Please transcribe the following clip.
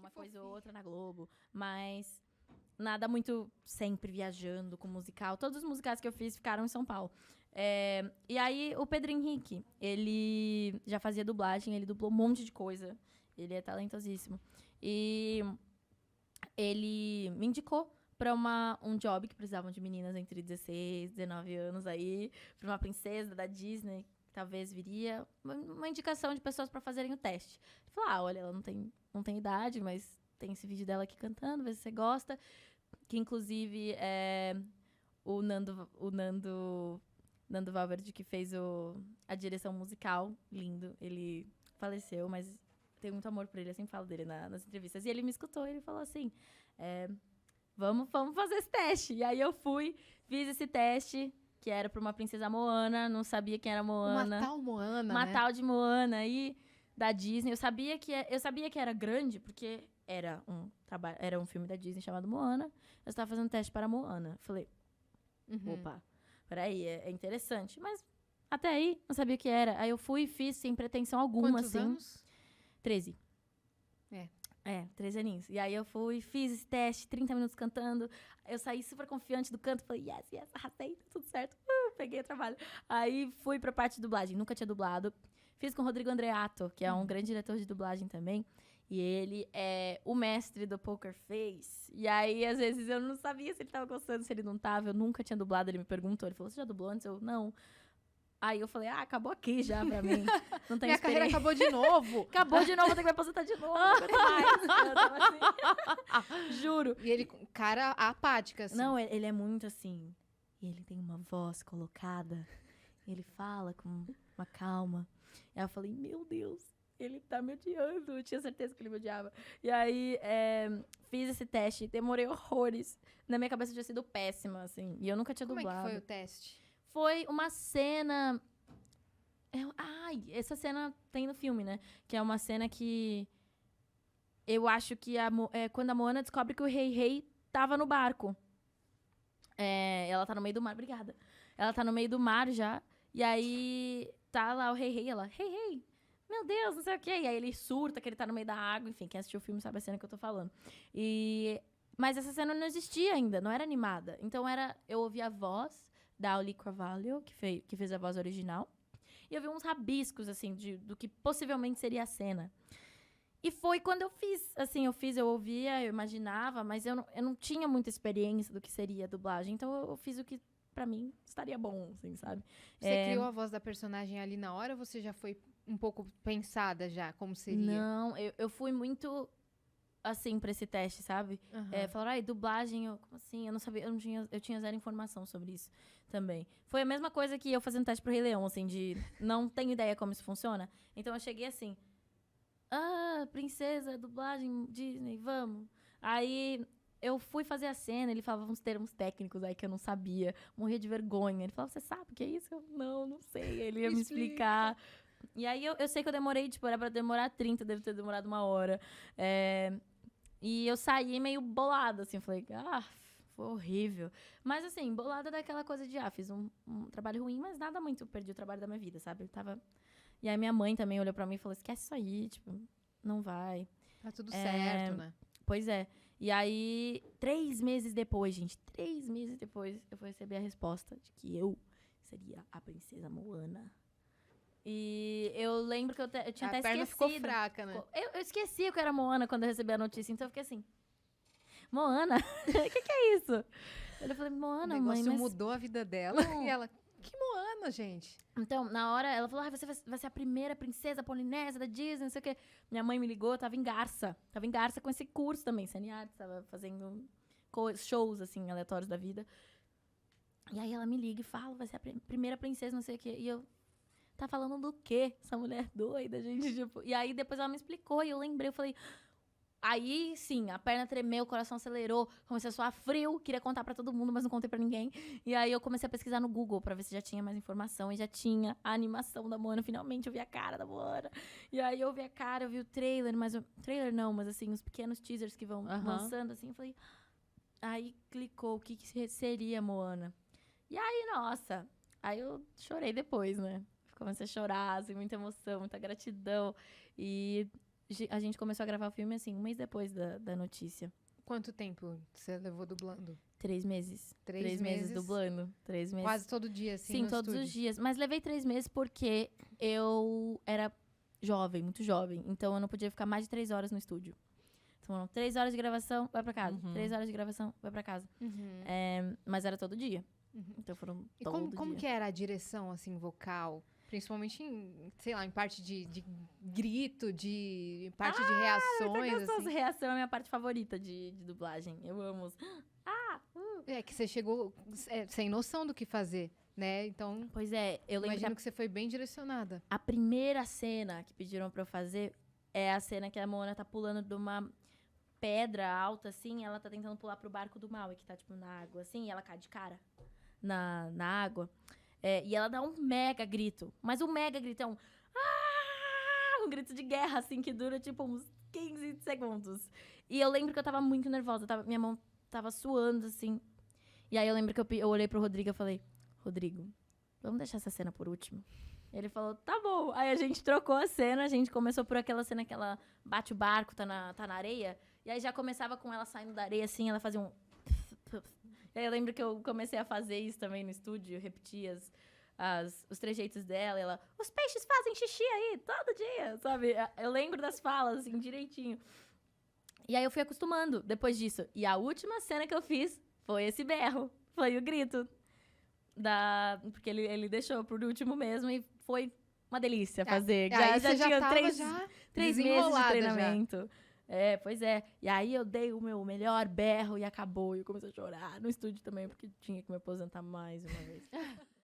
uma coisa ou outra na Globo. Mas nada muito sempre viajando com musical. Todos os musicais que eu fiz ficaram em São Paulo. E aí, o Pedro Henrique, ele já fazia dublagem, ele dublou um monte de coisa. Ele é talentosíssimo. E ele me indicou pra um job que precisavam de meninas entre 16 e 19 anos aí, pra uma princesa da Disney, que talvez viria. Uma indicação de pessoas pra fazerem o teste. Ele falou, olha, ela não tem idade, mas tem esse vídeo dela aqui cantando, vê se você gosta. Que, inclusive, é o Nando Valverde, que fez a direção musical. Lindo. Ele faleceu, mas tenho muito amor por ele. Eu sempre falo dele nas entrevistas. E ele me escutou e ele falou assim, vamos fazer esse teste. E aí eu fui, fiz esse teste, que era pra uma princesa Moana. Não sabia quem era Moana. Uma tal Moana, Uma né? tal de Moana aí, da Disney. Eu sabia que era grande, porque era um filme da Disney chamado Moana. Eu estava fazendo teste para Moana. Falei, opa, peraí, é interessante. Mas até aí, não sabia o que era. Aí eu fui e fiz sem pretensão alguma, Quantos assim. anos? 13. 13 aninhos. E aí eu fui, fiz esse teste, 30 minutos cantando. Eu saí super confiante do canto. Falei, yes, arrasei, tá tudo certo. Peguei o trabalho. Aí fui pra parte de dublagem. Nunca tinha dublado. Fiz com o Rodrigo Andreato, que é um grande diretor de dublagem também. E ele é o mestre do Poker Face. E aí, às vezes, eu não sabia se ele tava gostando, se ele não tava. Eu nunca tinha dublado. Ele me perguntou. Ele falou, você já dublou antes? Eu, não. Aí eu falei, acabou aqui já pra mim. Não tem Minha carreira acabou de novo. Acabou de novo, vou ter que me aposentar de novo. Não aguento mais. Eu tava assim. Juro. E ele, cara apática, assim. Não, ele é muito assim. E ele tem uma voz colocada. Ele fala com uma calma. E aí eu falei, meu Deus, ele tá me odiando. Eu tinha certeza que ele me odiava. E aí, fiz esse teste. Demorei horrores. Na minha cabeça tinha sido péssima, assim. E eu nunca tinha dublado. Como é que foi o teste? Foi uma cena... essa cena tem no filme, né? Que é uma cena que... Eu acho que quando a Moana descobre que o Rei tava no barco. Ela tá no meio do mar. Obrigada. Ela tá no meio do mar já. E aí tá lá o Rei. Ela, Rei, meu Deus, não sei o quê. E aí ele surta que ele tá no meio da água. Enfim, quem assistiu o filme sabe a cena que eu tô falando. Mas essa cena não existia ainda, não era animada. Então eu ouvi a voz da Auli Carvalho, que fez a voz original. E eu vi uns rabiscos, assim, do que possivelmente seria a cena. E foi quando eu fiz. Assim, eu ouvia, eu imaginava, mas eu não tinha muita experiência do que seria a dublagem. Então eu fiz o que, pra mim, estaria bom, assim, sabe? Você criou a voz da personagem ali na hora ou você já foi um pouco pensada já, como seria? Não, eu fui muito... assim, pra esse teste, sabe? Falaram, dublagem, como assim? Eu não sabia, eu tinha zero informação sobre isso também. Foi a mesma coisa que eu fazendo teste pro Rei Leão, assim, de não tenho ideia como isso funciona. Então eu cheguei assim, princesa, dublagem, Disney, vamos. Aí eu fui fazer a cena, ele falava uns termos técnicos aí que eu não sabia, morria de vergonha. Ele falava, você sabe o que é isso? Eu, não sei. Ele ia me explicar. E aí eu sei que eu demorei, tipo, era pra demorar 30, deve ter demorado 1 hora. E eu saí meio bolada, assim, falei, foi horrível. Mas, assim, bolada daquela coisa de, fiz um trabalho ruim, mas nada muito, perdi o trabalho da minha vida, sabe? E aí minha mãe também olhou pra mim e falou, esquece isso aí, tipo, não vai. Tá tudo certo, né? Pois é. E aí, 3 meses depois, gente, 3 meses depois, eu fui receber a resposta de que eu seria a princesa Moana. E eu lembro que eu tinha até esquecido. A perna ficou fraca, né? Eu esqueci o que era Moana quando eu recebi a notícia, então eu fiquei assim, Moana? O que é isso? Eu falei, Moana, mãe, mas... O negócio mas... mudou a vida dela. E ela, que Moana, gente? Então, na hora, ela falou, você vai ser a primeira princesa polinésia da Disney, não sei o quê. Minha mãe me ligou, eu tava em Garça. Tava em Garça com esse curso também, Cine Arts, tava fazendo shows, assim, aleatórios da vida. E aí ela me liga e fala, vai ser a primeira princesa, não sei o quê. E eu... Tá falando do quê? Essa mulher doida, gente, tipo... E aí, depois ela me explicou e eu lembrei, eu falei... Aí, sim, a perna tremeu, o coração acelerou, comecei a suar frio, queria contar pra todo mundo, mas não contei pra ninguém. E aí, eu comecei a pesquisar no Google pra ver se já tinha mais informação. E já tinha a animação da Moana, finalmente eu vi a cara da Moana. E aí, eu vi a cara, eu vi o trailer, mas... Trailer não, mas assim, os pequenos teasers que vão lançando, assim, eu falei... Aí, clicou, o que seria Moana? E aí, nossa... Aí, eu chorei depois, né? Comecei a chorar, assim, muita emoção, muita gratidão. E a gente começou a gravar o filme, assim, um mês depois da notícia. Quanto tempo você levou dublando? 3 meses. 3 meses dublando. 3 meses. Quase todo dia, assim, Sim, no todos estúdio. os dias. Mas levei 3 meses porque eu era jovem, muito jovem. Então eu não podia ficar mais de 3 horas no estúdio. Então, 3 horas de gravação, vai pra casa. 3 horas de gravação, vai pra casa. Mas era todo dia. Então foram E todo como dia. que era a direção, assim, vocal? Principalmente em, sei lá, em parte de grito, de parte de reações, Gostoso. assim. Reação é a minha parte favorita de dublagem. Eu amo os... É que você chegou sem noção do que fazer, né? Então, Pois é, eu lembro que imagino que você foi bem direcionada. a primeira cena que pediram pra eu fazer é a cena que a Moana tá pulando de uma pedra alta, assim, ela tá tentando pular pro barco do Maui, que tá, tipo, na água, assim, e ela cai de cara na água. E ela dá um mega grito. Mas o mega grito é um grito de guerra, assim, que dura, tipo, uns 15 segundos. E eu lembro que eu tava muito nervosa, minha mão tava suando, assim. E aí eu lembro que eu olhei pro Rodrigo e falei, Rodrigo, vamos deixar essa cena por último? Ele falou, tá bom. Aí a gente trocou a cena, a gente começou por aquela cena que ela bate o barco, tá na areia. E aí já começava com ela saindo da areia, assim, ela fazia um... E aí eu lembro que eu comecei a fazer isso também no estúdio, repetir os trejeitos dela. E ela, os peixes fazem xixi aí, todo dia, sabe? Eu lembro das falas, assim, direitinho. E aí eu fui acostumando depois disso. E a última cena que eu fiz foi esse berro, foi o grito. Porque ele deixou por último mesmo e foi uma delícia fazer. Aí já você já tinha tava 3 já meses de desenrolada treinamento. Pois é. E aí eu dei o meu melhor berro e acabou. E eu comecei a chorar no estúdio também, porque tinha que me aposentar mais uma vez.